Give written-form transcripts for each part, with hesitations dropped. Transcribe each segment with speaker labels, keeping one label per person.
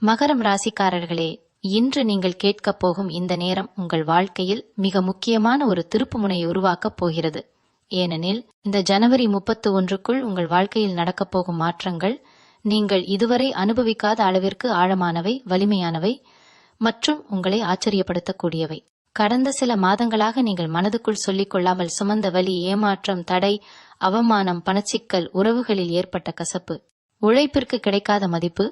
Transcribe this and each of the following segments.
Speaker 1: மகரம் ராசிக்காரர்களே, இன்று நீங்கள் கேட்கப் போகும் இந்த நேரம் உங்கள் வாழ்க்கையில் மிக முக்கியமான ஒரு திருப்புமுனையை உருவாக்கப் போகிறது. ஏனெனில் இந்த ஜனவரி 31க்குள் உங்கள் வாழ்க்கையில் நடக்கப் போகும் மாற்றங்கள் நீங்கள் இதுவரை அனுபவிக்காத அளவிற்கு ஆழமானவை, வலிமையானவை மற்றும் உங்களை ஆச்சரியப்படுத்தக்கூடியவை. கடந்த சில மாதங்களாக நீங்கள் மனதுக்குள் சொல்லிக் கொள்ளாமல் சுமந்த வலி, ஏமாற்றம், தடை, அவமானம், பணச்சிக்கல், உறவுகளில் ஏற்பட்ட கசப்பு, உழைப்பிற்கு கிடைக்காத மதிப்பு,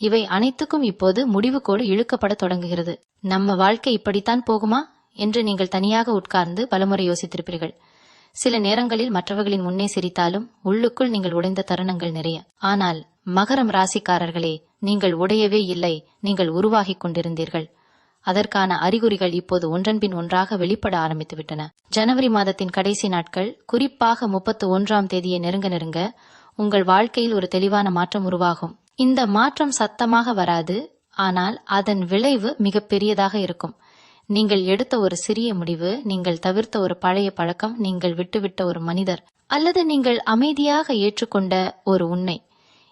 Speaker 1: இவை அனைத்துக்கும் இப்போது முடிவுகோடு இழுக்கப்பட தொடங்குகிறது. நம்ம வாழ்க்கை இப்படித்தான் போகுமா என்று நீங்கள் தனியாக உட்கார்ந்து பலமுறை யோசித்திருப்பீர்கள். சில நேரங்களில் மற்றவர்களின் முன்னே சிரித்தாலும் உள்ளுக்குள் நீங்கள் உடைந்த தருணங்கள் நிறைய. ஆனால் மகரம் ராசிக்காரர்களே, நீங்கள் உடையவே இல்லை, நீங்கள் உருவாகிக் கொண்டிருந்தீர்கள். அதற்கான அறிகுறிகள் இப்போது ஒன்றன்பின் ஒன்றாக வெளிப்பட ஆரம்பித்துவிட்டன. ஜனவரி மாதத்தின் கடைசி நாட்கள், குறிப்பாக 31ஆம் தேதியை நெருங்க உங்கள் வாழ்க்கையில் ஒரு தெளிவான மாற்றம் உருவாகும். இந்த மாற்றம் சத்தமாக வராது, ஆனால் அதன் விளைவு மிக பெரியதாக இருக்கும். நீங்கள் எடுத்த ஒரு சிறிய முடிவு, நீங்கள் தவிர்த்த ஒரு பழைய பழக்கம், நீங்கள் விட்டுவிட்ட ஒரு மனிதர், அல்லது நீங்கள் அமைதியாக ஏற்றுக்கொண்ட ஒரு உண்மை,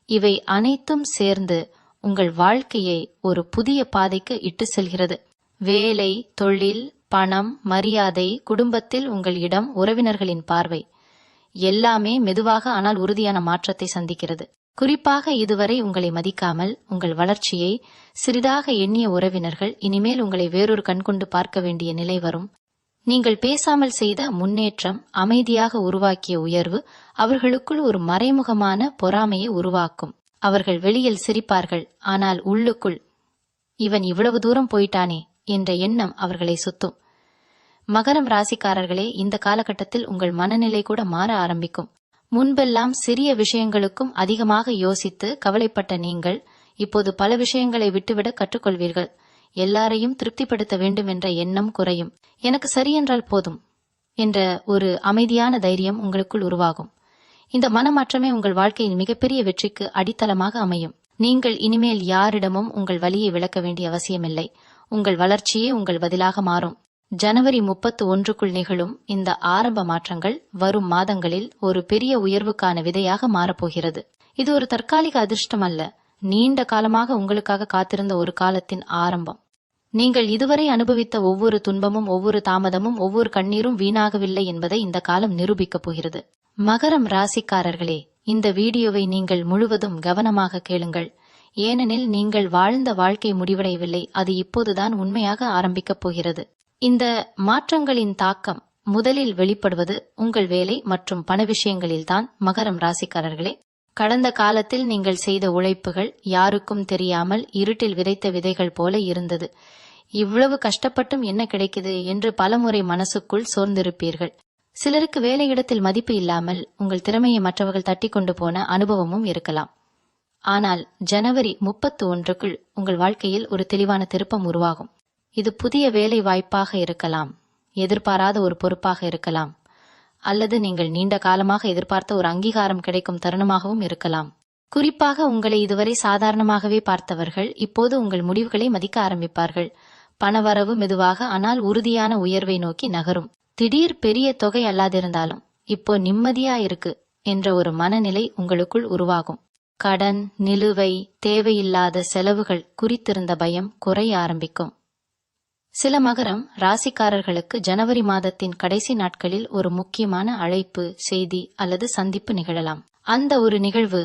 Speaker 1: இவை அனைத்தும் சேர்ந்து உங்கள் வாழ்க்கையை ஒரு புதிய பாதைக்கு இட்டு செல்கிறது. வேலை, தொழில், பணம், மரியாதை, குடும்பத்தில் உங்கள் இடம், உறவினர்களின் பார்வை, எல்லாமே மெதுவாக ஆனால் உறுதியான மாற்றத்தை சந்திக்கிறது. குறிப்பாக இதுவரை உங்களை மதிக்காமல் உங்கள் வளர்ச்சியை சிறிதாக எண்ணிய உறவினர்கள் இனிமேல் உங்களை வேறொரு கண்கொண்டு பார்க்க வேண்டிய நிலை வரும். நீங்கள் பேசாமல் செய்த முன்னேற்றம், அமைதியாக உருவாக்கிய உயர்வு அவர்களுக்குள் ஒரு மறைமுகமான பொறாமையை உருவாக்கும். அவர்கள் வெளியில் சிரிப்பார்கள், ஆனால் உள்ளுக்குள் இவன் இவ்வளவு தூரம் போயிட்டானே என்ற எண்ணம் அவர்களை சுத்தும். மகரம் ராசிக்காரர்களே, இந்த காலகட்டத்தில் உங்கள் மனநிலை கூட மாற ஆரம்பிக்கும். முன்பெல்லாம் சிறிய விஷயங்களுக்கும் அதிகமாக யோசித்து கவலைப்பட்ட நீங்கள் இப்போது பல விஷயங்களை விட்டுவிட கற்றுக்கொள்வீர்கள். எல்லாரையும் திருப்திப்படுத்த வேண்டும் என்ற எண்ணம் குறையும். எனக்கு சரியென்றால் போதும் என்ற ஒரு அமைதியான தைரியம் உங்களுக்குள் உருவாகும். இந்த மனமாற்றமே உங்கள் வாழ்க்கையின் மிகப்பெரிய வெற்றிக்கு அடித்தளமாக அமையும். நீங்கள் இனிமேல் யாரிடமும் உங்கள் வலியை விளக்க வேண்டிய அவசியமில்லை. உங்கள் வளர்ச்சியே உங்கள் பதிலாக மாறும். ஜனவரி 31க்குள் நிகழும் இந்த ஆரம்ப மாற்றங்கள் வரும் மாதங்களில் ஒரு பெரிய உயர்வுக்கான விதையாக மாறப்போகிறது. இது ஒரு தற்காலிக அதிர்ஷ்டம் அல்ல, நீண்ட காலமாக உங்களுக்காக காத்திருந்த ஒரு காலத்தின் ஆரம்பம். நீங்கள் இதுவரை அனுபவித்த ஒவ்வொரு துன்பமும், ஒவ்வொரு தாமதமும், ஒவ்வொரு கண்ணீரும் வீணாகவில்லை என்பதை இந்த காலம் நிரூபிக்கப் போகிறது. மகரம் ராசிக்காரர்களே, இந்த வீடியோவை நீங்கள் முழுவதும் கவனமாக கேளுங்கள். ஏனெனில் நீங்கள் வாழ்ந்த வாழ்க்கை முடிவடையவில்லை, அது இப்போதுதான் உண்மையாக ஆரம்பிக்கப் போகிறது. இந்த மாற்றங்களின் தாக்கம் முதலில் வெளிப்படுவது உங்கள் வேலை மற்றும் பண விஷயங்களில்தான். மகரம் ராசிக்காரர்களே, கடந்த காலத்தில் நீங்கள் செய்த உழைப்புகள் யாருக்கும் தெரியாமல் இருட்டில் விதைத்த விதைகள் போல இருந்தது. இவ்வளவு கஷ்டப்பட்டும் என்ன கிடைக்குது என்று பலமுறை மனசுக்குள் சோர்ந்திருப்பீர்கள். சிலருக்கு வேலையிடத்தில் மதிப்பு இல்லாமல் உங்கள் திறமையை மற்றவர்கள் தட்டி கொண்டு போன அனுபவமும் இருக்கலாம். ஆனால் ஜனவரி 31க்குள் உங்கள் வாழ்க்கையில் ஒரு தெளிவான திருப்பம் உருவாகும். இது புதிய வேலை வாய்ப்பாக இருக்கலாம், எதிர்பாராத ஒரு பொறுப்பாக இருக்கலாம், அல்லது நீங்கள் நீண்ட காலமாக எதிர்பார்த்த ஒரு அங்கீகாரம் கிடைக்கும் தருணமாகவும் இருக்கலாம். குறிப்பாக உங்களை இதுவரை சாதாரணமாகவே பார்த்தவர்கள் இப்போது உங்கள் முடிவுகளை மதிக்க ஆரம்பிப்பார்கள். பணவரவு மெதுவாக ஆனால் உறுதியான உயர்வை நோக்கி நகரும். திடீர் பெரிய தொகை அல்லாதிருந்தாலும் இப்போ நிம்மதியா இருக்கு என்ற ஒரு மனநிலை உங்களுக்குள் உருவாகும். கடன், நிலுவை, தேவையில்லாத செலவுகள் குறித்திருந்த பயம் குறைய ஆரம்பிக்கும். சில மகரம் ராசிக்காரர்களுக்கு ஜனவரி மாதத்தின் கடைசி நாட்களில் ஒரு முக்கியமான அழைப்பு, செய்தி அல்லது சந்திப்பு நிகழலாம். அந்த ஒரு நிகழ்வு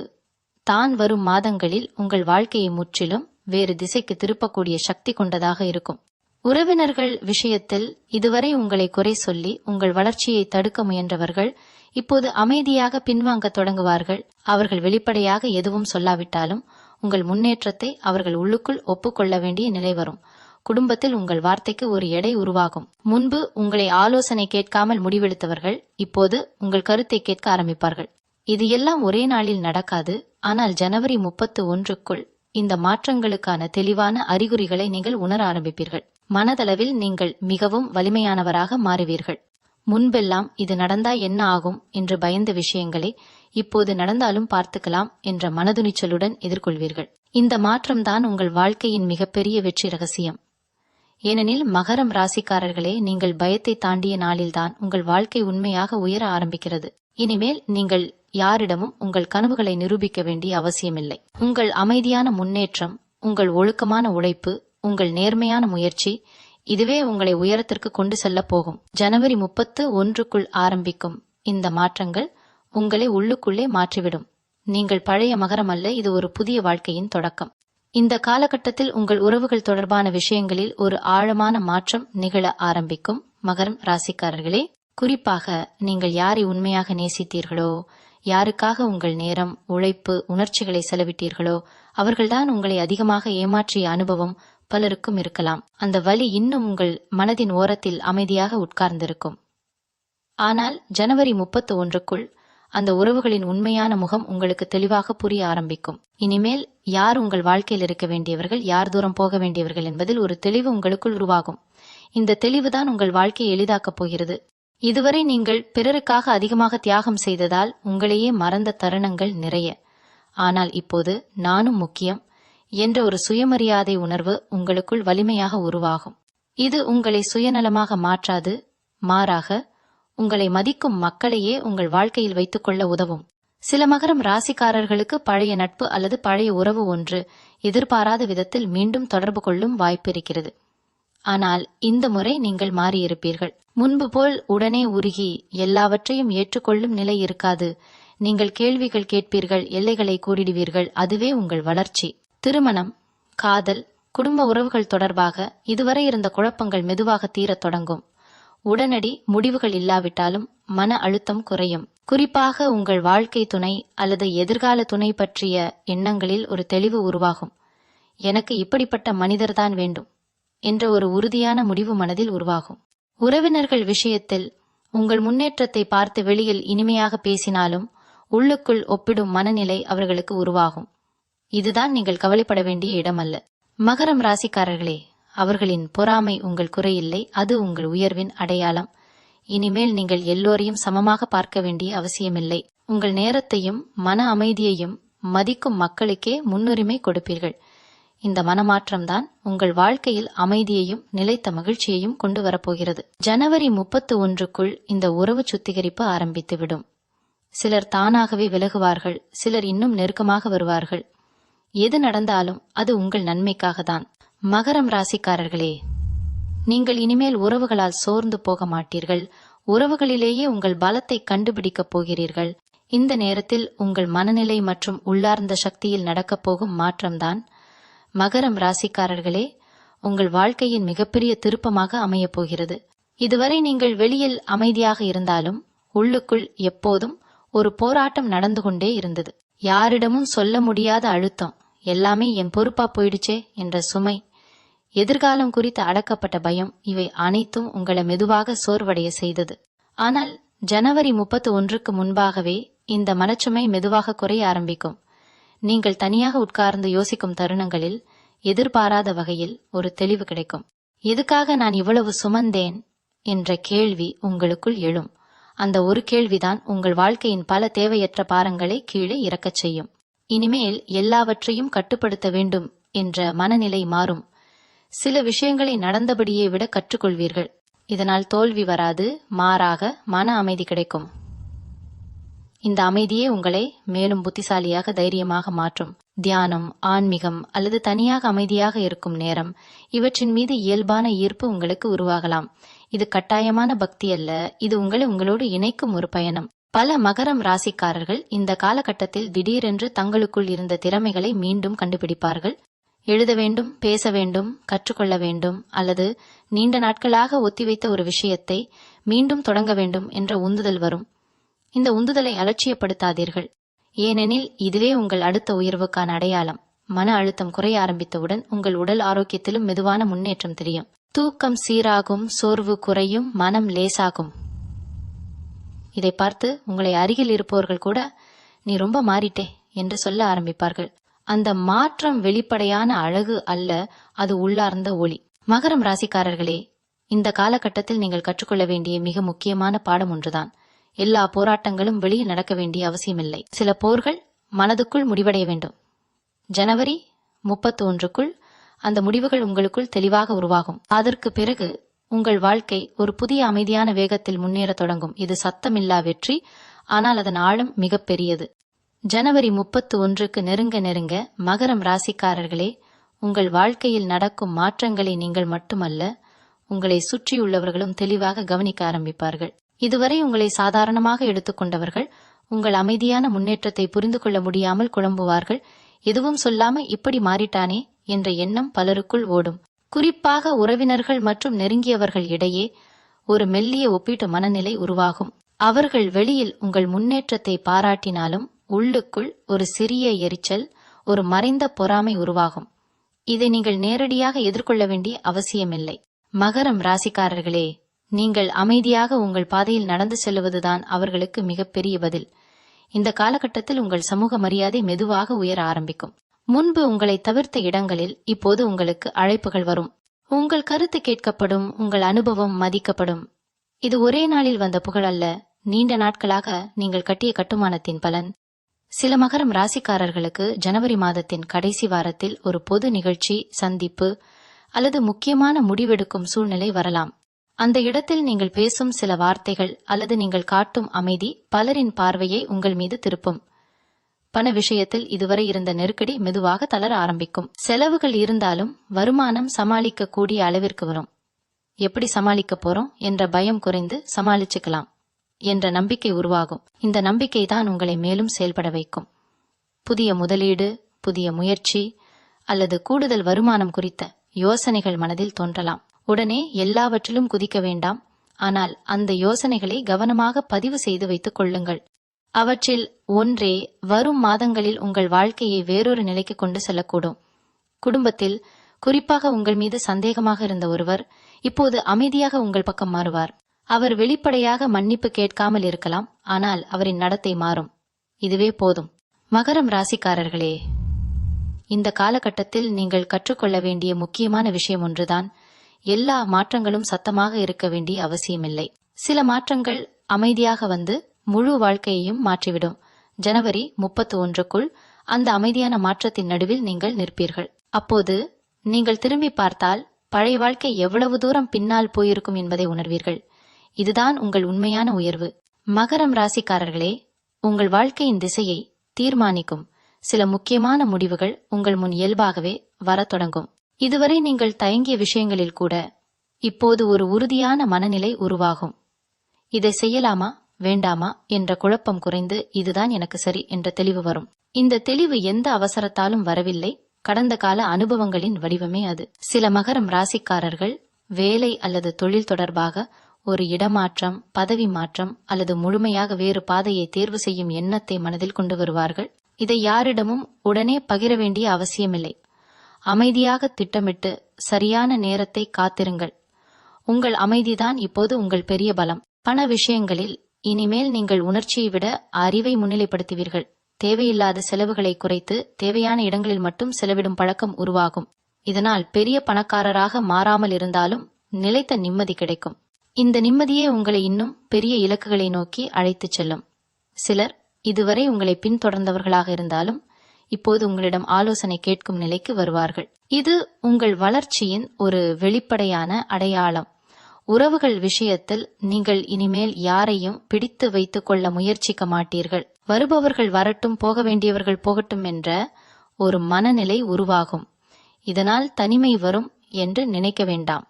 Speaker 1: தான் வரும் மாதங்களில் உங்கள் வாழ்க்கையை முற்றிலும் வேறு திசைக்கு திருப்பக்கூடிய சக்தி கொண்டதாக இருக்கும். உறவினர்கள் விஷயத்தில் இதுவரை உங்களை குறை சொல்லி உங்கள் வளர்ச்சியை தடுக்க முயன்றவர்கள் இப்போது அமைதியாக பின்வாங்க தொடங்குவார்கள். அவர்கள் வெளிப்படையாக எதுவும் சொல்லாவிட்டாலும் உங்கள் முன்னேற்றத்தை அவர்கள் உள்ளுக்குள் ஒப்புக்கொள்ள வேண்டிய நிலை வரும். குடும்பத்தில் உங்கள் வார்த்தைக்கு ஒரு எடை உருவாகும். முன்பு உங்களை ஆலோசனை கேட்காமல் முடிவெடுத்தவர்கள் இப்போது உங்கள் கருத்தை கேட்க ஆரம்பிப்பார்கள். இது எல்லாம் ஒரே நாளில் நடக்காது, ஆனால் ஜனவரி 31க்குள் இந்த மாற்றங்களுக்கான தெளிவான அறிகுறிகளை நீங்கள் உணர ஆரம்பிப்பீர்கள். மனதளவில் நீங்கள் மிகவும் வலிமையானவராக மாறுவீர்கள். முன்பெல்லாம் இது நடந்தா என்ன ஆகும் என்று பயந்த விஷயங்களை இப்போது நடந்தாலும் பார்த்துக்கலாம் என்ற மனதுணிச்சலுடன் எதிர்கொள்வீர்கள். இந்த மாற்றம்தான் உங்கள் வாழ்க்கையின் மிகப்பெரிய வெற்றி ரகசியம். ஏனெனில் மகரம் ராசிக்காரர்களே, நீங்கள் பயத்தை தாண்டிய நாளில்தான் உங்கள் வாழ்க்கை உண்மையாக உயர ஆரம்பிக்கிறது. இனிமேல் நீங்கள் யாரிடமும் உங்கள் கனவுகளை நிரூபிக்க வேண்டிய அவசியமில்லை. உங்கள் அமைதியான முன்னேற்றம் உங்கள் ஒழுக்கமான உழைப்பு, உங்கள் நேர்மையான முயற்சி, இதுவே உங்களை உயரத்திற்கு கொண்டு செல்ல போகும். ஜனவரி 31க்குள் ஆரம்பிக்கும் இந்த மாற்றங்கள் உங்களை உள்ளுக்குள்ளே மாற்றிவிடும். நீங்கள் பழைய மகரம் அல்ல, இது ஒரு புதிய வாழ்க்கையின் தொடக்கம். இந்த காலகட்டத்தில் உங்கள் உறவுகள் தொடர்பான விஷயங்களில் ஒரு ஆழமான மாற்றம் நிகழ ஆரம்பிக்கும். மகரம் ராசிக்காரர்களே, குறிப்பாக நீங்கள் யாரை உண்மையாக நேசித்தீர்களோ, யாருக்காக உங்கள் நேரம், உழைப்பு, உணர்ச்சிகளை செலவிட்டீர்களோ, அவர்கள்தான் உங்களை அதிகமாக ஏமாற்றிய அனுபவம் பலருக்கும் இருக்கலாம். அந்த வலி இன்னும் உங்கள் மனதின் ஓரத்தில் அமைதியாக உட்கார்ந்திருக்கும். ஆனால் ஜனவரி 31க்குள் அந்த உறவுகளின் உண்மையான முகம் உங்களுக்கு தெளிவாக புரிய ஆரம்பிக்கும். இனிமேல் யார் உங்கள் வாழ்க்கையில் இருக்க வேண்டியவர்கள், யார் தூரம் போக வேண்டியவர்கள் என்பதில் ஒரு தெளிவு உங்களுக்குள் உருவாகும். இந்த தெளிவுதான் உங்கள் வாழ்க்கையை எளிதாக்கப் போகிறது. இதுவரை நீங்கள் பிறருக்காக அதிகமாக தியாகம் செய்ததால் உங்களையே மறந்த தருணங்கள் நிறைய. ஆனால் இப்போது நானும் முக்கியம் என்ற ஒரு சுயமரியாதை உணர்வு உங்களுக்குள் வலிமையாக உருவாகும். இது உங்களை சுயநலமாக மாற்றாது, மாறாக உங்களை மதிக்கும் மக்களையே உங்கள் வாழ்க்கையில் வைத்துக்கொள்ள உதவும். சில மகரம் ராசிக்காரர்களுக்கு பழைய நட்பு அல்லது பழைய உறவு ஒன்று எதிர்பாராத விதத்தில் மீண்டும் தொடர்பு கொள்ளும் வாய்ப்பு இருக்கிறது. ஆனால் இந்த முறை நீங்கள் மாறியிருப்பீர்கள். முன்பு போல் உடனே உருகி எல்லாவற்றையும் ஏற்றுக்கொள்ளும் நிலை இருக்காது. நீங்கள் கேள்விகள் கேட்பீர்கள், எல்லைகளை கூறிடுவீர்கள். அதுவே உங்கள் வளர்ச்சி. திருமணம், காதல், குடும்ப உறவுகள் தொடர்பாக இதுவரை இருந்த குழப்பங்கள் மெதுவாக தீரத் தொடங்கும். உடனடி முடிவுகள் இல்லாவிட்டாலும் மன அழுத்தம் குறையும். குறிப்பாக உங்கள் வாழ்க்கை துணை அல்லது எதிர்கால துணை பற்றிய எண்ணங்களில் ஒரு தெளிவு உருவாகும். எனக்கு இப்படிப்பட்ட மனிதர்தான் வேண்டும் என்ற ஒரு உறுதியான முடிவு மனதில் உருவாகும். உறவினர்கள் விஷயத்தில் உங்கள் முன்னேற்றத்தை பார்த்து வெளியில் இனிமையாக பேசினாலும் உள்ளுக்குள் ஒப்பிடும் மனநிலை அவர்களுக்கு உருவாகும். இதுதான் நீங்கள் கவலைப்பட வேண்டிய இடமல்ல. மகரம் ராசிக்காரர்களே, அவர்களின் பொறாமை உங்கள் குறையில்லை, அது உங்கள் உயர்வின் அடையாளம். இனிமேல் நீங்கள் எல்லோரையும் சமமாக பார்க்க வேண்டிய அவசியமில்லை. உங்கள் நேரத்தையும் மன அமைதியையும் மதிக்கும் மக்களுக்கே முன்னுரிமை கொடுப்பீர்கள். இந்த மனமாற்றம்தான் உங்கள் வாழ்க்கையில் அமைதியையும் நிலைத்த மகிழ்ச்சியையும் கொண்டு வரப்போகிறது. ஜனவரி 31க்குள் இந்த உறவு சுத்திகரிப்பு ஆரம்பித்துவிடும். சிலர் தானாகவே விலகுவார்கள், சிலர் இன்னும் நெருக்கமாக வருவார்கள். எது நடந்தாலும் அது உங்கள் நன்மைக்காகத்தான். மகரம் ராசிக்காரர்களே, நீங்கள் இனிமேல் உறவுகளால் சோர்ந்து போக மாட்டீர்கள். உறவுகளிலேயே உங்கள் பலத்தை கண்டுபிடிக்கப் போகிறீர்கள். இந்த நேரத்தில் உங்கள் மனநிலை மற்றும் உள்ளார்ந்த சக்தியில் நடக்கப் போகும் மாற்றம்தான் மகரம் ராசிக்காரர்களே உங்கள் வாழ்க்கையின் மிகப்பெரிய திருப்பமாக அமையப் போகிறது. இதுவரை நீங்கள் வெளியில் அமைதியாக இருந்தாலும் உள்ளுக்குள் எப்போதும் ஒரு போராட்டம் நடந்து கொண்டே இருந்தது. யாரிடமும் சொல்ல முடியாத அழுத்தம், எல்லாமே என் பொறுப்பா போயிடுச்சே என்ற சுமை, எதிர்காலம் குறித்து அடக்கப்பட்ட பயம், இவை அனைத்தும் உங்களை மெதுவாக சோர்வடைய செய்தது. ஆனால் ஜனவரி 31க்கு முன்பாகவே இந்த மனச்சுமை மெதுவாக குறைய ஆரம்பிக்கும். நீங்கள் தனியாக உட்கார்ந்து யோசிக்கும் தருணங்களில் எதிர்பாராத வகையில் ஒரு தெளிவு கிடைக்கும். எதுக்காக நான் இவ்வளவு சுமந்தேன் என்ற கேள்வி உங்களுக்குள் எழும். அந்த ஒரு கேள்விதான் உங்கள் வாழ்க்கையின் பல தேவையற்ற பாரங்களை கீழே இறக்கச் செய்யும். இனிமேல் எல்லாவற்றையும் கட்டுப்படுத்த வேண்டும் என்ற மனநிலை மாறும். சில விஷயங்களை நடந்தபடியே விட கற்றுக்கொள்வீர்கள். இதனால் தோல்வி வராது, மாறாக மன அமைதி கிடைக்கும். இந்த அமைதியே உங்களை மேலும் புத்திசாலியாக, தைரியமாக மாற்றும். தியானம், ஆன்மீகம் அல்லது தனியாக அமைதியாக இருக்கும் நேரம், இவற்றின் மீது இயல்பான ஈர்ப்பு உங்களுக்கு உருவாகலாம். இது கட்டாயமான பக்தி அல்ல, இது உங்களை உங்களோடு இணைக்கும் ஒரு பயணம். பல மகரம் ராசிக்காரர்கள் இந்த காலகட்டத்தில் திடீரென்று தங்களுக்குள் இருந்த திறமைகளை மீண்டும் கண்டுபிடிப்பார்கள். எழுத வேண்டும், பேச வேண்டும், கற்றுக்கொள்ள வேண்டும், அல்லது நீண்ட நாட்களாக ஒத்திவைத்த ஒரு விஷயத்தை மீண்டும் தொடங்க வேண்டும் என்ற உந்துதல் வரும். இந்த உந்துதலை அலட்சியப்படுத்தாதீர்கள், ஏனெனில் இதுவே உங்கள் அடுத்த உயர்வுக்கான அடையாளம். மன அழுத்தம் குறைய ஆரம்பித்தவுடன் உங்கள் உடல் ஆரோக்கியத்திலும் மெதுவான முன்னேற்றம் தெரியும். தூக்கம் சீராகும், சோர்வு குறையும், மனம் லேசாகும். இதை பார்த்து உங்களை அருகில் இருப்பவர்கள் கூட நீ ரொம்ப மாறிட்டே என்று சொல்ல ஆரம்பிப்பார்கள். அந்த மாற்றம் வெளிப்படையான அழகு அல்ல, அது உள்ளார்ந்த ஒளி. மகரம் ராசிக்காரர்களே, இந்த காலகட்டத்தில் நீங்கள் கற்றுக்கொள்ள வேண்டிய மிக முக்கியமான பாடம் ஒன்றுதான். எல்லா போராட்டங்களும் வெளியில் நடக்க வேண்டிய அவசியமில்லை. சில போர்கள் மனதுக்குள் முடிவடைய வேண்டும். ஜனவரி 31க்குள் அந்த முடிவுகள் உங்களுக்குள் தெளிவாக உருவாகும். அதற்கு பிறகு உங்கள் வாழ்க்கை ஒரு புதிய அமைதியான வேகத்தில் முன்னேற தொடங்கும். இது சத்தமில்லா வெற்றி, ஆனால் அதன் ஆழம் மிகப்பெரியது. ஜனவரி 31க்கு நெருங்க நெருங்க மகரம் ராசிக்காரர்களே, உங்கள் வாழ்க்கையில் நடக்கும் மாற்றங்களை நீங்கள் மட்டுமல்ல, உங்களை சுற்றியுள்ளவர்களும் தெளிவாக கவனிக்க ஆரம்பிப்பார்கள். இதுவரை உங்களை சாதாரணமாக எடுத்துக்கொண்டவர்கள் உங்கள் அமைதியான முன்னேற்றத்தை புரிந்து கொள்ள முடியாமல் குழம்புவார்கள். எதுவும் சொல்லாம இப்படி மாறிட்டானே என்ற எண்ணம் பலருக்குள் ஓடும். குறிப்பாக உறவினர்கள் மற்றும் நெருங்கியவர்கள் இடையே ஒரு மெல்லிய ஒப்பீட்டு மனநிலை உருவாகும். அவர்கள் வெளியில் உங்கள் முன்னேற்றத்தை பாராட்டினாலும் உள்ளுக்குள் ஒரு சிறிய எரிச்சல், ஒரு மறைந்த பொறாமை உருவாகும். இதை நீங்கள் நேரடியாக எதிர்கொள்ள வேண்டிய அவசியமில்லை. மகரம் ராசிக்காரர்களே, நீங்கள் அமைதியாக உங்கள் பாதையில் நடந்து செல்வதுதான் அவர்களுக்கு மிகப்பெரிய பதில். இந்த காலகட்டத்தில் உங்கள் சமூக மரியாதை மெதுவாக உயர ஆரம்பிக்கும். முன்பு உங்களை தவிர்த்த இடங்களில் இப்போது உங்களுக்கு அழைப்புகள் வரும். உங்கள் கருத்து கேட்கப்படும், உங்கள் அனுபவம் மதிக்கப்படும். இது ஒரே நாளில் வந்த புகழ் அல்ல, நீண்ட நாட்களாக நீங்கள் கட்டிய கட்டுமானத்தின் பலன். சில மகரம் ராசிக்காரர்களுக்கு ஜனவரி மாதத்தின் கடைசி வாரத்தில் ஒரு பொது நிகழ்ச்சி, சந்திப்பு அல்லது முக்கியமான முடிவெடுக்கும் சூழ்நிலை வரலாம். அந்த இடத்தில் நீங்கள் பேசும் சில வார்த்தைகள் அல்லது நீங்கள் காட்டும் அமைதி பலரின் பார்வையை உங்கள் மீது திருப்பும். பண விஷயத்தில் இதுவரை இருந்த நெருக்கடி மெதுவாக தளர ஆரம்பிக்கும். செலவுகள் இருந்தாலும் வருமானம் சமாளிக்க கூடிய அளவிற்கு வரும். எப்படி சமாளிக்க போறோம் என்ற பயம் குறைந்து சமாளிச்சுக்கலாம் என்ற நம்பிக்கை உருவாகும். இந்த நம்பிக்கை தான் உங்களை மேலும் செயல்பட வைக்கும். புதிய முதலீடு, புதிய முயற்சி அல்லது கூடுதல் வருமானம் குறித்த யோசனைகள் மனதில் தோன்றலாம். உடனே எல்லாவற்றிலும் குதிக்க வேண்டாம். ஆனால் அந்த யோசனைகளை கவனமாக பதிவு செய்து வைத்துக் கொள்ளுங்கள். அவற்றில் ஒன்றே வரும் மாதங்களில் உங்கள் வாழ்க்கையை வேறொரு நிலைக்கு கொண்டு செல்லக்கூடும். குடும்பத்தில் குறிப்பாக உங்கள் மீது சந்தேகமாக இருந்த ஒருவர் இப்போது அமைதியாக உங்கள் பக்கம் மாறுவார். அவர் வெளிப்படையாக மன்னிப்பு கேட்காமல் இருக்கலாம், ஆனால் அவரின் நடத்தை மாறும். இதுவே போதும். மகரம் ராசிக்காரர்களே, இந்த காலகட்டத்தில் நீங்கள் கற்றுக்கொள்ள வேண்டிய முக்கியமான விஷயம் ஒன்றுதான். எல்லா மாற்றங்களும் சத்தமாக இருக்க வேண்டிய அவசியமில்லை. சில மாற்றங்கள் அமைதியாக வந்து முழு வாழ்க்கையையும் மாற்றிவிடும். ஜனவரி 31க்குள் அந்த அமைதியான மாற்றத்தின் நடுவில் நீங்கள் நிற்பீர்கள். அப்போது நீங்கள் திரும்பி பார்த்தால் பழைய வாழ்க்கை எவ்வளவு தூரம் பின்னால் போயிருக்கும் என்பதை உணர்வீர்கள். இதுதான் உங்கள் உண்மையான உயர்வு. மகரம் ராசிக்காரர்களே, உங்கள் வாழ்க்கையின் திசையை தீர்மானிக்கும் சில முக்கியமான முடிவுகள் உங்கள் முன் இயல்பாகவே வரத் தொடங்கும். இதுவரை நீங்கள் தயங்கிய விஷயங்களில் கூட இப்போது ஒரு உறுதியான மனநிலை உருவாகும். இதை செய்யலாமா வேண்டாமா என்ற குழப்பம் குறைந்து இதுதான் எனக்கு சரி என்ற தெளிவு வரும். இந்த தெளிவு எந்த அவசரத்தாலும் வரவில்லை, கடந்த கால அனுபவங்களின் வடிவமே அது. சில மகரம் ராசிக்காரர்கள் வேலை அல்லது தொழில் தொடர்பாக ஒரு இடமாற்றம், பதவி மாற்றம் அல்லது முழுமையாக வேறு பாதையை தேர்வு செய்யும் எண்ணத்தை மனதில் கொண்டு வருவார்கள். இதை யாரிடமும் உடனே பகிர வேண்டிய அவசியமில்லை. அமைதியாக திட்டமிட்டு சரியான நேரத்தை காத்திருங்கள். உங்கள் அமைதிதான் இப்போது உங்கள் பெரிய பலம். பண விஷயங்களில் இனிமேல் நீங்கள் உணர்ச்சியை விட அறிவை முன்னிலைப்படுத்துவீர்கள். தேவையில்லாத செலவுகளை குறைத்து தேவையான இடங்களில் மட்டும் செலவிடும் பழக்கம் உருவாகும். இதனால் பெரிய பணக்காரராக மாறாமல் இருந்தாலும் நிலைத்த நிம்மதி கிடைக்கும். இந்த நிம்மதியே உங்களை இன்னும் பெரிய இலக்குகளை நோக்கி அழைத்துச் செல்லும். சிலர் இதுவரை உங்களை பின்தொடர்ந்தவர்களாக இருந்தாலும் இப்போது உங்களிடம் ஆலோசனை கேட்கும் நிலைக்கு வருவார்கள். இது உங்கள் வளர்ச்சியின் ஒரு வெளிப்படையான அடையாளம். உறவுகள் விஷயத்தில் நீங்கள் இனிமேல் யாரையும் பிடித்து வைத்துக் கொள்ள முயற்சிக்க மாட்டீர்கள். வருபவர்கள் வரட்டும், போக வேண்டியவர்கள் போகட்டும் என்ற ஒரு மனநிலை உருவாகும். இதனால் தனிமை வரும் என்று நினைக்க வேண்டாம்.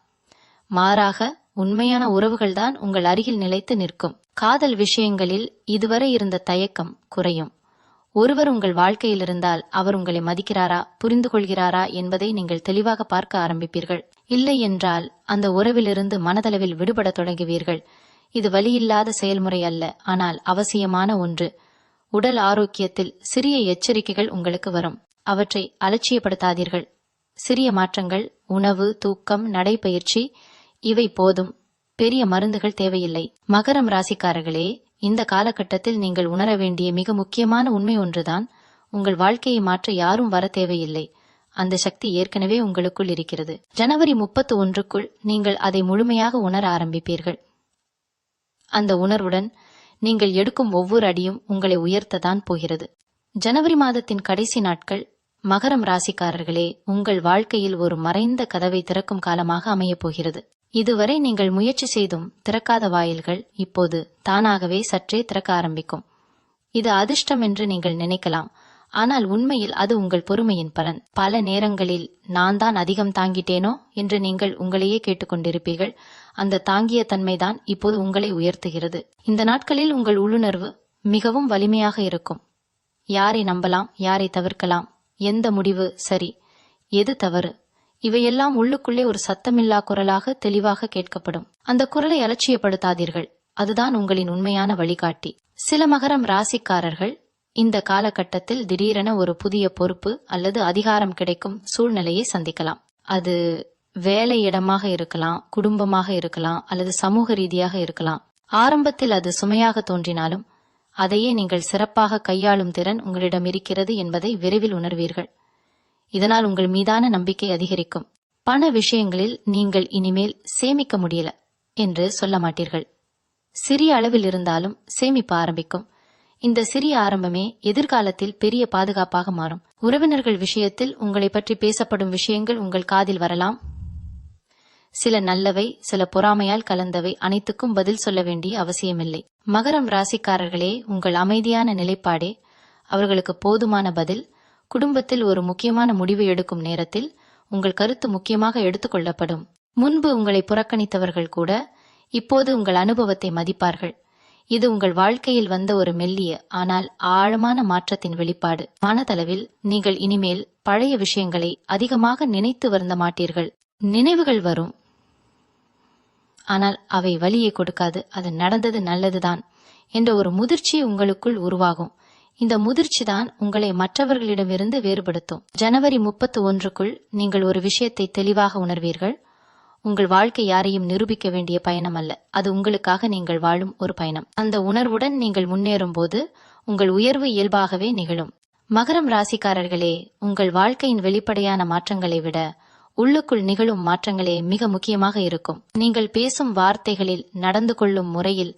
Speaker 1: மாறாக உண்மையான உறவுகள்தான் உங்கள் அருகில் நிலைத்து நிற்கும். காதல் விஷயங்களில் இதுவரை இருந்த தயக்கம் குறையும். ஒருவர் உங்கள் வாழ்க்கையில் இருந்தால் அவர் உங்களை மதிக்கிறாரா, புரிந்து கொள்கிறாரா என்பதை நீங்கள் தெளிவாக பார்க்க ஆரம்பிப்பீர்கள். இல்லை என்றால் அந்த உறவிலிருந்து மனதளவில் விடுபட தொடங்குவீர்கள். இது வலியில்லாத செயல்முறை அல்ல, ஆனால் அவசியமான ஒன்று. உடல் ஆரோக்கியத்தில் சிறிய எச்சரிக்கைகள் உங்களுக்கு வரும். அவற்றை அலட்சியப்படுத்தாதீர்கள். சிறிய மாற்றங்கள், உணவு, தூக்கம், நடைபயிற்சி இவை போதும். பெரிய மருந்துகள் தேவையில்லை. மகரம் ராசிக்காரர்களே, இந்த காலகட்டத்தில் நீங்கள் உணர வேண்டிய மிக முக்கியமான உண்மை ஒன்றுதான். உங்கள் வாழ்க்கையை மாற்ற யாரும் வர தேவையில்லை. அந்த சக்தி ஏற்கனவே உங்களுக்குள் இருக்கிறது. ஜனவரி 31க்குள் நீங்கள் அதை முழுமையாக உணர ஆரம்பிப்பீர்கள். அந்த உணர்வுடன் நீங்கள் எடுக்கும் ஒவ்வொரு அடியும் உங்களை உயர்த்ததான் போகிறது. ஜனவரி மாதத்தின் கடைசி நாட்கள் மகரம் ராசிக்காரர்களே, உங்கள் வாழ்க்கையில் ஒரு மறைந்த கதவை திறக்கும் காலமாக அமையப் போகிறது. இதுவரை நீங்கள் முயற்சி செய்தும் திறக்காத வாயில்கள் இப்போது தானாகவே சற்றே திறக்க ஆரம்பிக்கும். இது அதிர்ஷ்டம் என்று நீங்கள் நினைக்கலாம், ஆனால் உண்மையில் அது உங்கள் பொறுமையின் பலன். பல நேரங்களில் நான் தான் அதிகம் தாங்கிட்டேனோ என்று நீங்கள் உங்களையே கேட்டுக்கொண்டிருப்பீர்கள். அந்த தாங்கிய தன்மைதான் இப்போது உங்களை உயர்த்துகிறது. இந்த நாட்களில் உங்கள் உள்ளுணர்வு மிகவும் வலிமையாக இருக்கும். யாரை நம்பலாம், யாரை தவிர்க்கலாம், எந்த முடிவு சரி, எது தவறு, இவையெல்லாம் உள்ளுக்குள்ளே ஒரு சத்தமில்லா குரலாக தெளிவாக கேட்கப்படும். அந்த குரலை அலட்சியப்படுத்தாதீர்கள். அதுதான் உங்களின் உண்மையான வழிகாட்டி. சில மகரம் ராசிக்காரர்கள் இந்த காலகட்டத்தில் திடீரென ஒரு புதிய பொறுப்பு அல்லது அதிகாரம் கிடைக்கும் சூழ்நிலையை சந்திக்கலாம். அது வேலை இடமாக இருக்கலாம், குடும்பமாக இருக்கலாம், அல்லது சமூக ரீதியாக இருக்கலாம். ஆரம்பத்தில் அது சுமையாக தோன்றினாலும் அதையே நீங்கள் சிறப்பாக கையாளும் திறன் உங்களிடம் இருக்கிறது என்பதை விரைவில் உணர்வீர்கள். இதனால் உங்கள் மீதான நம்பிக்கை அதிகரிக்கும். பண விஷயங்களில் நீங்கள் இனிமேல் சேமிக்க முடியல என்று சொல்ல மாட்டீர்கள். சிறிய அளவில் இருந்தாலும் சேமிப்பு ஆரம்பிக்கும். இந்த சிறிய ஆரம்பமே எதிர்காலத்தில் பெரிய பாதுகாப்பாக மாறும். உறவினர்கள் விஷயத்தில் உங்களை பற்றி பேசப்படும் விஷயங்கள் உங்கள் காதில் வரலாம். சில நல்லவை, சில பொறாமையால் கலந்தவை. அனைத்துக்கும் பதில் சொல்ல வேண்டிய அவசியமில்லை. மகரம் ராசிக்காரர்களே, உங்கள் அமைதியான நிலைப்பாடே அவர்களுக்கு போதுமான பதில். குடும்பத்தில் ஒரு முக்கியமான முடிவு எடுக்கும் நேரத்தில் உங்கள் கருத்து முக்கியமாக எடுத்துக்கொள்ளப்படும். முன்பு உங்களை புறக்கணித்தவர்கள் கூட இப்போது உங்கள் அனுபவத்தை மதிப்பார்கள். இது உங்கள் வாழ்க்கையில் வந்த ஒரு மெல்லிய ஆனால் ஆழமான மாற்றத்தின் வெளிப்பாடு. மனதளவில் நீங்கள் இனிமேல் பழைய விஷயங்களை அதிகமாக நினைத்து வருந்த மாட்டீர்கள். நினைவுகள் வரும், ஆனால் அவை வலியை கொடுக்காது. அது நடந்தது நல்லதுதான் என்ற ஒரு முதிர்ச்சி உங்களுக்குள் உருவாகும். இந்த முதிர்ச்சி தான் உங்களை மற்றவர்களிடமிருந்து வேறுபடுத்தும். ஜனவரி 31க்குள் நீங்கள் ஒரு விஷயத்தை தெளிவாக உணர்வீர்கள். உங்கள் வாழ்க்கை யாரையும் நிரூபிக்க வேண்டிய பயணம் அல்ல, அது உங்களுக்காக நீங்கள் வாழும் ஒரு பயணம். அந்த உணர்வுடன் நீங்கள் முன்னேறும் போது உங்கள் உயர்வு இயல்பாகவே நிகழும். மகரம் ராசிக்காரர்களே, உங்கள் வாழ்க்கையின் வெளிப்படையான மாற்றங்களை விட உள்ளுக்குள் நிகழும் மாற்றங்களே மிக முக்கியமாக இருக்கும். நீங்கள் பேசும் வார்த்தைகளில், நடந்து கொள்ளும் முறையில்,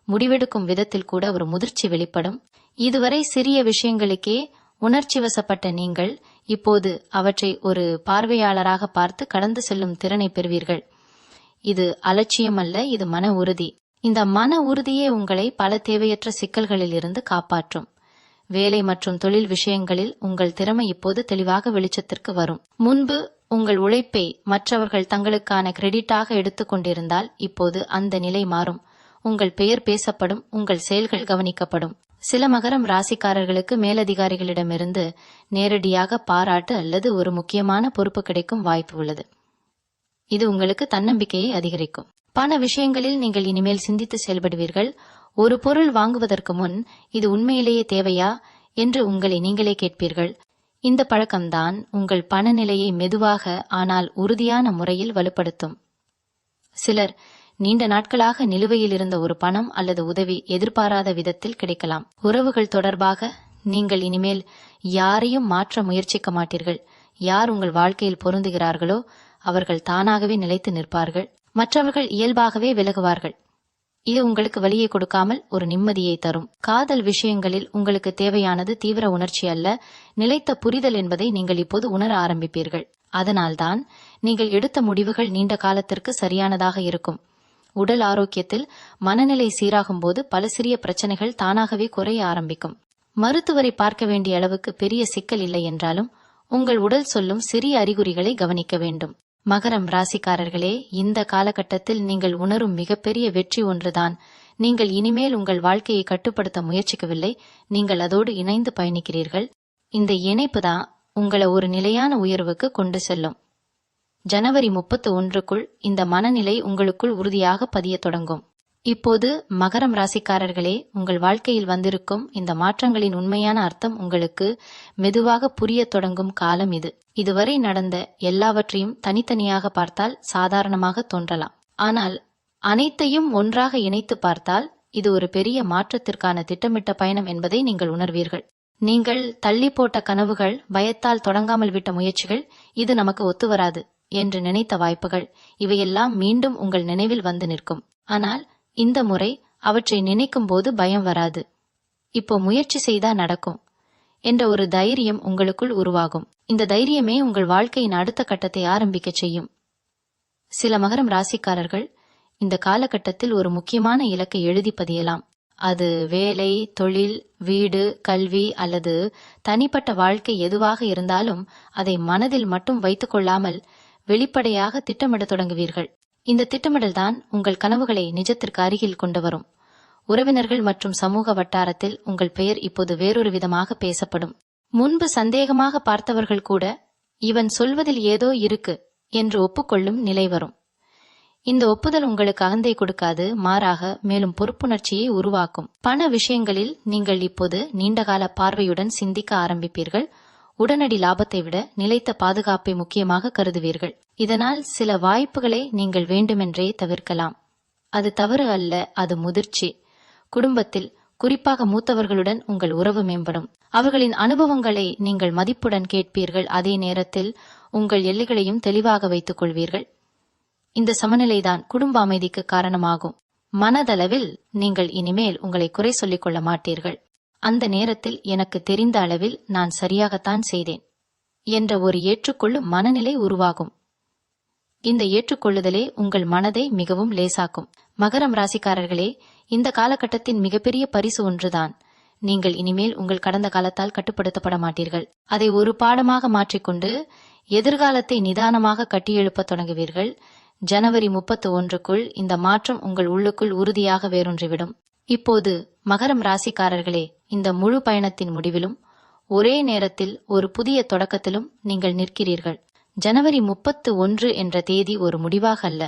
Speaker 1: முடிவெடுக்கும் விதத்தில் கூட ஒரு முதிர்ச்சி வெளிப்படும். இதுவரை சிறிய விஷயங்களுக்கே உணர்ச்சி வசப்பட்ட நீங்கள் இப்போது அவற்றை ஒரு பார்வையாளராக பார்த்து கடந்து செல்லும் திறனை பெறுவீர்கள். இது அலட்சியம் அல்ல, இது மன உறுதி. இந்த மன உறுதியே உங்களை பல தேவையற்ற சிக்கல்களில் இருந்து காப்பாற்றும். வேலை மற்றும் தொழில் விஷயங்களில் உங்கள் திறமை இப்போது தெளிவாக வெளிச்சத்திற்கு வரும். முன்பு உங்கள் உழைப்பை மற்றவர்கள் தங்களுக்கான கிரெடிட்டாக எடுத்துக்கொண்டிருந்தால் இப்போது அந்த நிலை மாறும். உங்கள் பெயர் பேசப்படும், உங்கள் செயல்கள் கவனிக்கப்படும். சில மகரம் ராசிக்காரர்களுக்கு மேலதிகாரிகளிடமிருந்து நேரடியாக பாராட்டு அல்லது ஒரு முக்கியமான பொறுப்பு கிடைக்கும் வாய்ப்பு உள்ளது. இது உங்களுக்கு தன்னம்பிக்கையை அதிகரிக்கும். பண விஷயங்களில் நீங்கள் இனிமேல் சிந்தித்து செயல்படுவீர்கள். ஒரு பொருள் வாங்குவதற்கு முன் இது உண்மையிலேயே தேவையா என்று உங்களை நீங்களே கேட்பீர்கள். இந்த பழக்கம்தான் உங்கள் பணநிலையை மெதுவாக ஆனால் உறுதியான முறையில் வலுப்படுத்தும். சிலர் நீண்ட நாட்களாக நிலுவையில் இருந்த ஒரு பணம் அல்லது உதவி எதிர்பாராத விதத்தில் கிடைக்கலாம். உறவுகள் தொடர்பாக நீங்கள் இனிமேல் யாரையும் மாற்ற முயற்சிக்க மாட்டீர்கள். யார் உங்கள் வாழ்க்கையில் பொருந்துகிறார்களோ அவர்கள் தானாகவே நிலைத்து நிற்பார்கள். மற்றவர்கள் இயல்பாகவே விலகுவார்கள். இது உங்களுக்கு வலியை கொடுக்காமல் ஒரு நிம்மதியை தரும். காதல் விஷயங்களில் உங்களுக்கு தேவையானது தீவிர உணர்ச்சி அல்ல, நிலைத்த புரிதல் என்பதை நீங்கள் இப்போது உணர ஆரம்பிப்பீர்கள். அதனால்தான் நீங்கள் எடுத்த முடிவுகள் நீண்ட காலத்திற்கு சரியானதாக இருக்கும். உடல் ஆரோக்கியத்தில் மனநிலை சீராகும் போது பல சிறிய பிரச்சனைகள் தானாகவே குறைய ஆரம்பிக்கும். மருத்துவரை பார்க்க வேண்டிய அளவுக்கு பெரிய சிக்கல் இல்லை என்றாலும் உங்கள் உடல் சொல்லும் சிறிய அறிகுறிகளை கவனிக்க வேண்டும். மகரம் ராசிக்காரர்களே, இந்த காலகட்டத்தில் நீங்கள் உணரும் மிகப்பெரிய வெற்றி ஒன்றுதான். நீங்கள் இனிமேல் உங்கள் வாழ்க்கையை கட்டுப்படுத்த முயற்சிக்கவில்லை, நீங்கள் அதோடு இணைந்து பயணிக்கிறீர்கள். இந்த இணைப்பு தான் உங்களை ஒரு நிலையான உயர்வுக்கு கொண்டு செல்லும். ஜனவரி 31க்குள் இந்த மனநிலை உங்களுக்குள் உறுதியாக பதிய தொடங்கும். இப்போது மகரம் ராசிக்காரர்களே, உங்கள் வாழ்க்கையில் வந்திருக்கும் இந்த மாற்றங்களின் உண்மையான அர்த்தம் உங்களுக்கு மெதுவாக புரிய தொடங்கும் காலம் இது. இதுவரை நடந்த எல்லாவற்றையும் தனித்தனியாக பார்த்தால் சாதாரணமாக தோன்றலாம். ஆனால் அனைத்தையும் ஒன்றாக இணைத்து பார்த்தால் இது ஒரு பெரிய மாற்றத்திற்கான திட்டமிட்ட பயணம் என்பதை நீங்கள் உணர்வீர்கள். நீங்கள் தள்ளி போட்ட கனவுகள், பயத்தால் தொடங்காமல் விட்ட முயற்சிகள், இது நமக்கு ஒத்துவராது என்று நினைத்த வாய்ப்புகள், இவையெல்லாம் மீண்டும் உங்கள் நினைவில் வந்து நிற்கும். ஆனால் இந்த முறை அவற்றை நினைக்கும் போது பயம் வராது. இப்போ முயற்சி செய்தா நடக்கும் என்ற ஒரு தைரியம் உங்களுக்குள் உருவாகும். இந்த தைரியமே உங்கள் வாழ்க்கையின் அடுத்த கட்டத்தை ஆரம்பிக்க செய்யும். சில மகரம் ராசிக்காரர்கள் இந்த காலகட்டத்தில் ஒரு முக்கியமான இலக்கை எழுதி பதியலாம். அது வேலை, தொழில், வீடு, கல்வி அல்லது தனிப்பட்ட வாழ்க்கை எதுவாக இருந்தாலும் அதை மனதில் மட்டும் வைத்துக் கொள்ளாமல் வெளிப்படையாக திட்டமிடத் தொடங்குவீர்கள். இந்த திட்டமிடல்தான் உங்கள் கனவுகளை நிஜத்திற்கு அருகில் கொண்டு வரும். உறவினர்கள் மற்றும் சமூக வட்டாரத்தில் உங்கள் பெயர் இப்போது வேறொரு விதமாக பேசப்படும். முன்பு சந்தேகமாக பார்த்தவர்கள் கூட இவன் சொல்வதில் ஏதோ இருக்கு என்று ஒப்புக்கொள்ளும் நிலை வரும். இந்த ஒப்புதல் உங்களுக்கு அகந்தை கொடுக்காது, மாறாக மேலும் பொறுப்புணர்ச்சியை உருவாக்கும். பண விஷயங்களில் நீங்கள் இப்போது நீண்டகால பார்வையுடன் சிந்திக்க ஆரம்பிப்பீர்கள். உடனடி லாபத்தை விட நிலைத்த பாதுகாப்பை முக்கியமாக கருதுவீர்கள். இதனால் சில வாய்ப்புகளை நீங்கள் வேண்டுமென்றே தவிர்க்கலாம். அது தவறு அல்ல, அது முதிர்ச்சி. குடும்பத்தில், குறிப்பாக மூத்தவர்களுடன் உங்கள் உறவு மேம்படும். அவர்களின் அனுபவங்களை நீங்கள் மதிப்புடன் கேட்பீர்கள். அதே நேரத்தில் உங்கள் எல்லைகளையும் தெளிவாக வைத்துக் கொள்வீர்கள். இந்த சமநிலைதான் குடும்ப அமைதிக்கு காரணமாகும். மனதளவில் நீங்கள் இனிமேல் உங்களை குறை சொல்லிக் கொள்ள மாட்டீர்கள். அந்த நேரத்தில் எனக்கு தெரிந்த அளவில் நான் சரியாகத்தான் செய்தேன் என்ற ஒரு ஏற்றுக்கொள்ளும் மனநிலை உருவாகும். இந்த ஏற்றுக்கொள்ளுதலே உங்கள் மனதை மிகவும் லேசாக்கும். மகரம் ராசிக்காரர்களே, இந்த காலகட்டத்தின் மிகப்பெரிய பரிசு ஒன்றுதான். நீங்கள் இனிமேல் உங்கள் கடந்த காலத்தால் கட்டுப்படுத்தப்பட மாட்டீர்கள். அதை ஒரு பாடமாக மாற்றிக்கொண்டு எதிர்காலத்தை நிதானமாக கட்டியெழுப்ப தொடங்குவீர்கள். ஜனவரி 31க்குள் இந்த மாற்றம் உங்கள் உள்ளுக்குள் உறுதியாக வேரூன்றிவிடும். இப்போது மகரம் ராசிக்காரர்களே, இந்த முழு பயணத்தின் முடிவிலும் ஒரே நேரத்தில் ஒரு புதிய தொடக்கத்திலும் நீங்கள் நிற்கிறீர்கள். ஜனவரி 31 என்ற தேதி ஒரு முடிவாக அல்ல,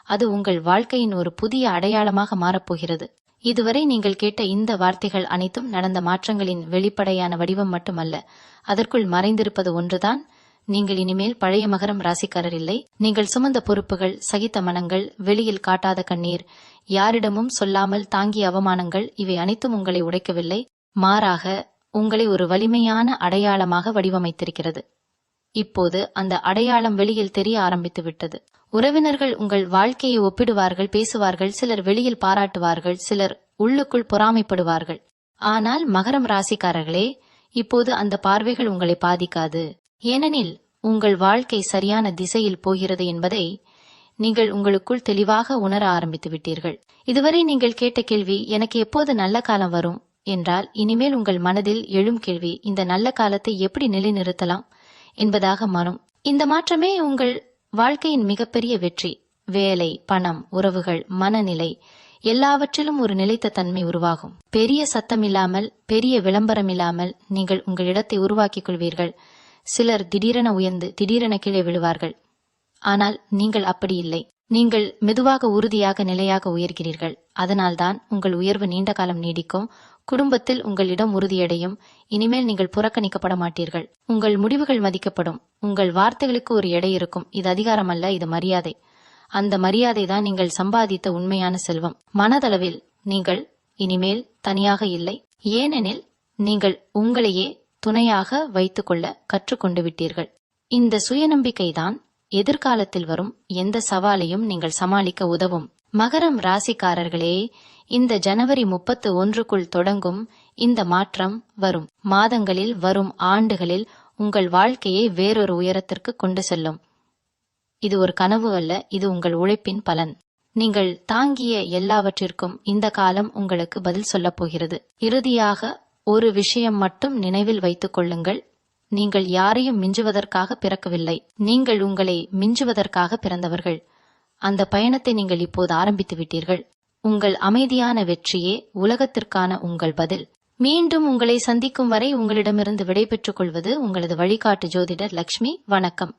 Speaker 1: அது உங்கள் வாழ்க்கையின் ஒரு புதிய அடையாளமாக மாறப்போகிறது. இதுவரை நீங்கள் கேட்ட இந்த வார்த்தைகள் அனைத்தும் நடந்த மாற்றங்களின் வெளிப்படையான வடிவம் மட்டுமல்ல, அதற்குள் மறைந்திருப்பது ஒன்றுதான். நீங்கள் இனிமேல் பழைய மகரம் ராசிக்காரர் இல்லை. நீங்கள் சுமந்த பொறுப்புகள், சகித்த மனங்கள், வெளியில் காட்டாத கண்ணீர், யாரிடமும் சொல்லாமல் தாங்கிய அவமானங்கள், இவை அனைத்தும் உங்களை உடைக்கவில்லை, மாறாக உங்களை ஒரு வலிமையான அடையாளமாக வடிவமைத்திருக்கிறது. இப்போது அந்த அடையாளம் வெளியில் தெரிய ஆரம்பித்து விட்டது. உறவினர்கள் உங்கள் வாழ்க்கையை ஒப்பிடுவார்கள், பேசுவார்கள். சிலர் வெளியில் பாராட்டுவார்கள், சிலர் உள்ளுக்குள் பொறாமைப்படுவார்கள். ஆனால் மகரம் ராசிக்காரர்களே, இப்போது அந்த பார்வைகள் உங்களை பாதிக்காது. ஏனெனில் உங்கள் வாழ்க்கை சரியான திசையில் போகிறது என்பதை நீங்கள் உங்களுக்குள் தெளிவாக உணர ஆரம்பித்து விட்டீர்கள். இதுவரை நீங்கள் கேட்ட கேள்வி, எனக்கு எப்போது நல்ல காலம் வரும் என்றால், இனிமேல் உங்கள் மனதில் எழும் கேள்வி, இந்த நல்ல காலத்தை எப்படி நிலைநிறுத்தலாம் என்பதாக மாறும். இந்த மாற்றமே உங்கள் வாழ்க்கையின் மிகப்பெரிய வெற்றி. வேலை, பணம், உறவுகள், மனநிலை, எல்லாவற்றிலும் ஒரு நிலைத்த தன்மை உருவாகும். பெரிய சத்தமில்லாமல், பெரிய விளம்பரம் இல்லாமல் நீங்கள் உங்கள் இடத்தை உருவாக்கிக் கொள்வீர்கள். சிலர் திடீரென உயர்ந்து திடீரென கீழே விழுவார்கள். ஆனால் நீங்கள் அப்படி இல்லை. நீங்கள் மெதுவாக, உறுதியாக, நிலையாக உயர்கிறீர்கள். அதனால்தான் உங்கள் உயர்வு நீண்ட காலம் நீடிக்கும். குடும்பத்தில் உங்களிடம் உறுதியடையும். இனிமேல் நீங்கள் புறக்கணிக்கப்பட மாட்டீர்கள். உங்கள் முடிவுகள் மதிக்கப்படும். உங்கள் வார்த்தைகளுக்கு ஒரு எடை இருக்கும். இது அதிகாரம் அல்ல, இது மரியாதை. அந்த மரியாதை தான் நீங்கள் சம்பாதித்த உண்மையான செல்வம். மனதளவில் நீங்கள் இனிமேல் தனியாக இல்லை. ஏனெனில் நீங்கள் உங்களையே துணையாக வைத்துக் கொள்ள கற்றுக்கொண்டு விட்டீர்கள். இந்த சுயநம்பிக்கைதான் எதிர்காலத்தில் வரும் எந்த சவாலையும் நீங்கள் சமாளிக்க உதவும். மகரம் ராசிக்காரர்களே, இந்த ஜனவரி 31க்குள் தொடங்கும் இந்த மாற்றம் வரும் மாதங்களில், வரும் ஆண்டுகளில் உங்கள் வாழ்க்கையை வேறொரு உயரத்திற்கு கொண்டு செல்லும். இது ஒரு கனவு அல்ல, இது உங்கள் உழைப்பின் பலன். நீங்கள் தாங்கிய எல்லாவற்றிற்கும் இந்த காலம் உங்களுக்கு பதில் சொல்லப் போகிறது. இறுதியாக ஒரு விஷயம் மட்டும் நினைவில் வைத்துக் கொள்ளுங்கள். நீங்கள் யாரையும் மிஞ்சுவதற்காக பிறக்கவில்லை. நீங்கள் உங்களை மிஞ்சுவதற்காக பிறந்தவர்கள். அந்த பயணத்தை நீங்கள் இப்போது ஆரம்பித்து விட்டீர்கள். உங்கள் அமைதியான வெற்றியே உலகத்திற்கான உங்கள் பதில். மீண்டும் உங்களை சந்திக்கும் வரை உங்களிடமிருந்து விடைபெற்றுக் கொள்வது உங்களது வழிகாட்டு ஜோதிடர் லக்ஷ்மி. வணக்கம்.